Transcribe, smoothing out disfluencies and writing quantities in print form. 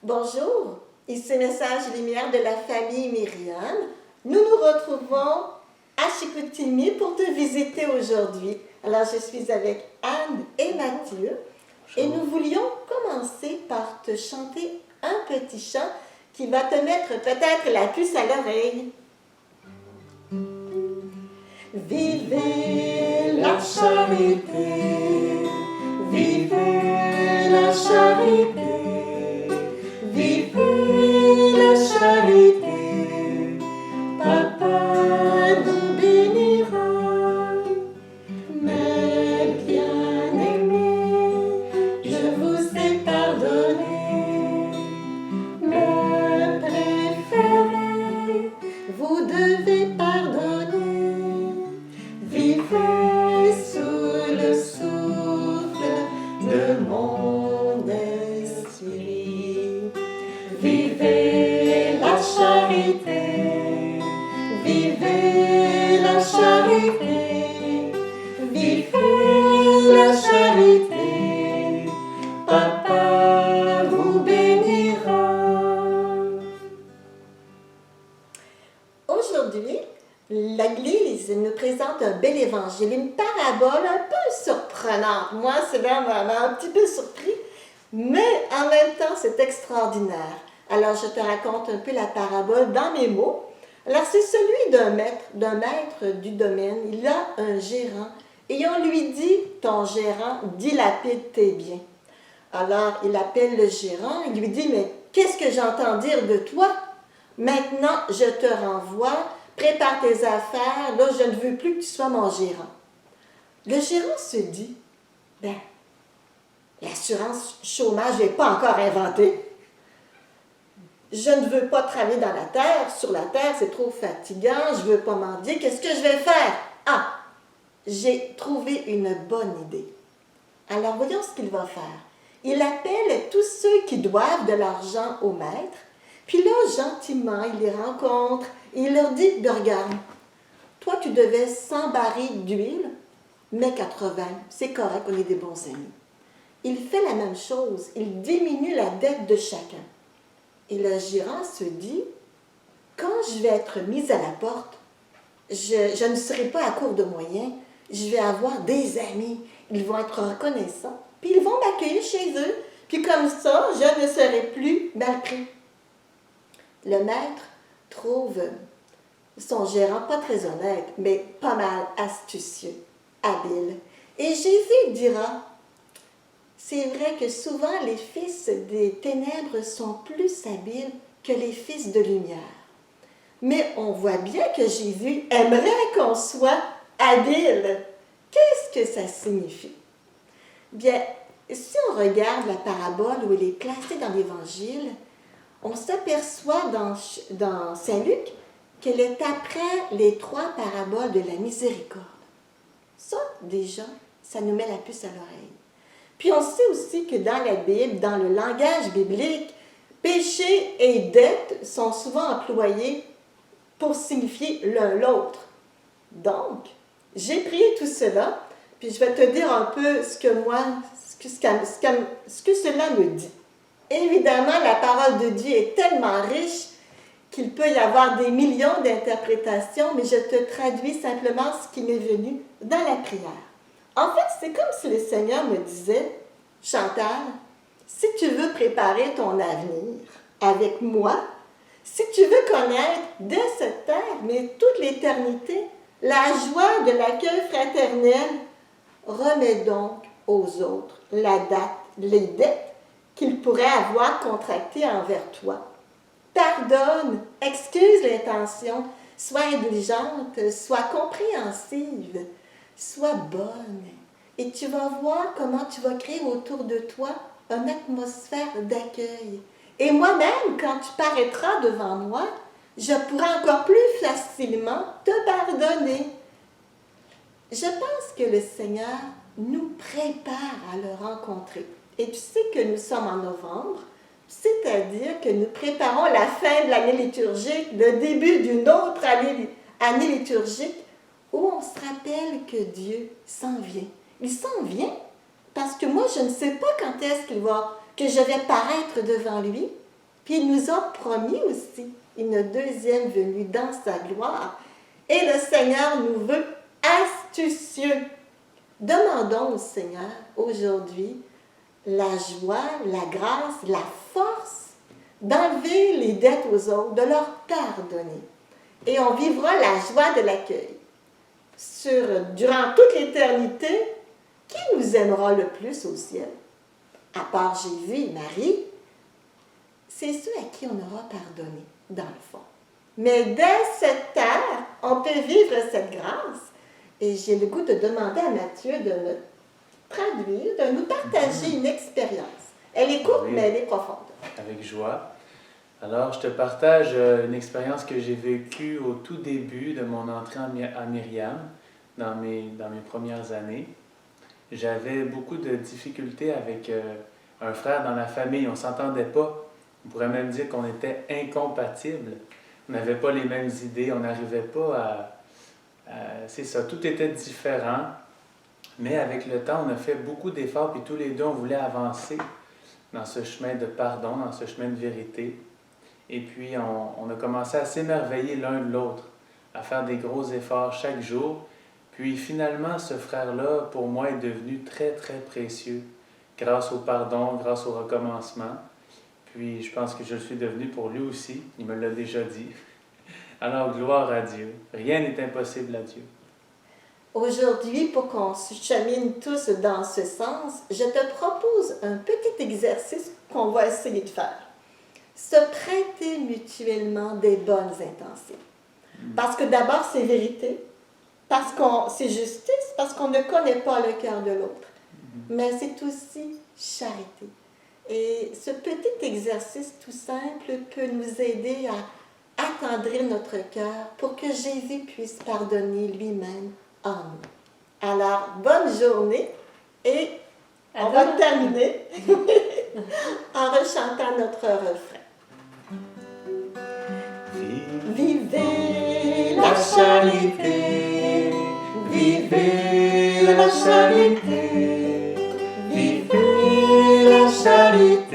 Bonjour, ici Message Lumière de la famille Myriam. Nous nous retrouvons à Chicoutimi pour te visiter aujourd'hui. Alors, je suis avec Anne et Mathieu et nous voulions commencer par te chanter un petit chant qui va te mettre peut-être la puce à l'oreille. Vivez la charité, vivez la charité, vivez la charité, Papa nous bénira. Mes bien-aimés, je vous ai pardonné, mes préférés, vous devez pardonner. Vivez sous le souffle de mon esprit. Vivez la charité, vivez la charité, vivez la charité, Papa vous bénira. Aujourd'hui, l'Église nous présente un bel évangile, une parabole un peu surprenante. Moi, c'est vraiment un petit peu surpris, mais en même temps, c'est extraordinaire. Alors, je te raconte un peu la parabole dans mes mots. Alors, c'est celui d'un maître du domaine. Il a un gérant et on lui dit, ton gérant dilapide tes biens. Alors, il appelle le gérant et lui dit, mais qu'est-ce que j'entends dire de toi? Maintenant, je te renvoie. Prépare tes affaires, là, je ne veux plus que tu sois mon gérant. Le gérant se dit, ben, l'assurance chômage n'est pas encore inventée. Je ne veux pas travailler dans la terre, sur la terre, c'est trop fatigant, je ne veux pas mendier, qu'est-ce que je vais faire? Ah, j'ai trouvé une bonne idée. Alors, voyons ce qu'il va faire. Il appelle tous ceux qui doivent de l'argent au maître, puis là, gentiment, il les rencontre et il leur dit, ben, regarde, toi, tu devais 100 barils d'huile, mais 80, c'est correct, on est des bons amis. Il fait la même chose, il diminue la dette de chacun. Et le gérant se dit, quand je vais être mise à la porte, je ne serai pas à court de moyens, je vais avoir des amis, ils vont être reconnaissants, puis ils vont m'accueillir chez eux, puis comme ça, je ne serai plus mal pris. Le maître trouve son gérant pas très honnête, mais pas mal astucieux, habile. Et Jésus dira, c'est vrai que souvent les fils des ténèbres sont plus habiles que les fils de lumière. Mais on voit bien que Jésus aimerait qu'on soit habile. Qu'est-ce que ça signifie? Bien, si on regarde la parabole où elle est placée dans l'Évangile, on s'aperçoit dans Saint-Luc qu'elle est après les 3 paraboles de la miséricorde. Ça, déjà, ça nous met la puce à l'oreille. Puis on sait aussi que dans la Bible, dans le langage biblique, péché et dette sont souvent employés pour signifier l'un l'autre. Donc, j'ai prié tout cela, puis je vais te dire un peu ce que cela me dit. Évidemment, la parole de Dieu est tellement riche qu'il peut y avoir des millions d'interprétations, mais je te traduis simplement ce qui m'est venu dans la prière. En fait, c'est comme si le Seigneur me disait, Chantal, si tu veux préparer ton avenir avec moi, si tu veux connaître dès cette terre, mais toute l'éternité, la joie de l'accueil fraternel, remets donc aux autres les dettes qu'ils pourraient avoir contractées envers toi. Pardonne, excuse l'intention, sois indulgente, sois compréhensive, sois bonne. Et tu vas voir comment tu vas créer autour de toi une atmosphère d'accueil. Et moi-même, quand tu paraîtras devant moi, je pourrai encore plus facilement te pardonner. Je pense que le Seigneur nous prépare à le rencontrer. Et tu sais que nous sommes en novembre, c'est-à-dire que nous préparons la fin de l'année liturgique, le début d'une autre année liturgique, où on se rappelle que Dieu s'en vient. Il s'en vient parce que moi, je ne sais pas quand est-ce que je vais paraître devant lui, Puis il nous a promis aussi une deuxième venue dans sa gloire. Et le Seigneur nous veut astucieux. Demandons au Seigneur aujourd'hui la joie, la grâce, la force d'enlever les dettes aux autres, de leur pardonner. Et on vivra la joie de l'accueil. Durant toute l'éternité, qui nous aimera le plus au ciel? À part Jésus et Marie, c'est ceux à qui on aura pardonné, dans le fond. Mais dès cette terre, on peut vivre cette grâce. Et j'ai le goût de demander à Mathieu de me traduire, de nous partager une expérience. Elle est courte, mais elle est profonde. Avec joie. Alors, je te partage une expérience que j'ai vécue au tout début de mon entrée à Myriam, dans mes premières années. J'avais beaucoup de difficultés avec un frère dans la famille. On ne s'entendait pas. On pourrait même dire qu'on était incompatibles. On n'avait pas les mêmes idées. On n'arrivait pas c'est ça, tout était différent. Mais avec le temps, on a fait beaucoup d'efforts, puis tous les deux, on voulait avancer dans ce chemin de pardon, dans ce chemin de vérité. Et puis, on a commencé à s'émerveiller l'un de l'autre, à faire des gros efforts chaque jour. Puis finalement, ce frère-là, pour moi, est devenu très, très précieux, grâce au pardon, grâce au recommencement. Puis je pense que je le suis devenu pour lui aussi, il me l'a déjà dit. Alors, gloire à Dieu. Rien n'est impossible à Dieu. Aujourd'hui, pour qu'on se chemine tous dans ce sens, je te propose un petit exercice qu'on va essayer de faire. Se prêter mutuellement des bonnes intentions. Parce que d'abord, c'est vérité, parce que c'est justice, parce qu'on ne connaît pas le cœur de l'autre. Mais c'est aussi charité. Et ce petit exercice tout simple peut nous aider à attendrir notre cœur pour que Jésus puisse pardonner lui-même en nous. Alors, bonne journée et on va terminer en rechantant notre refrain. Vivez la charité, vivez la charité, vivez la charité.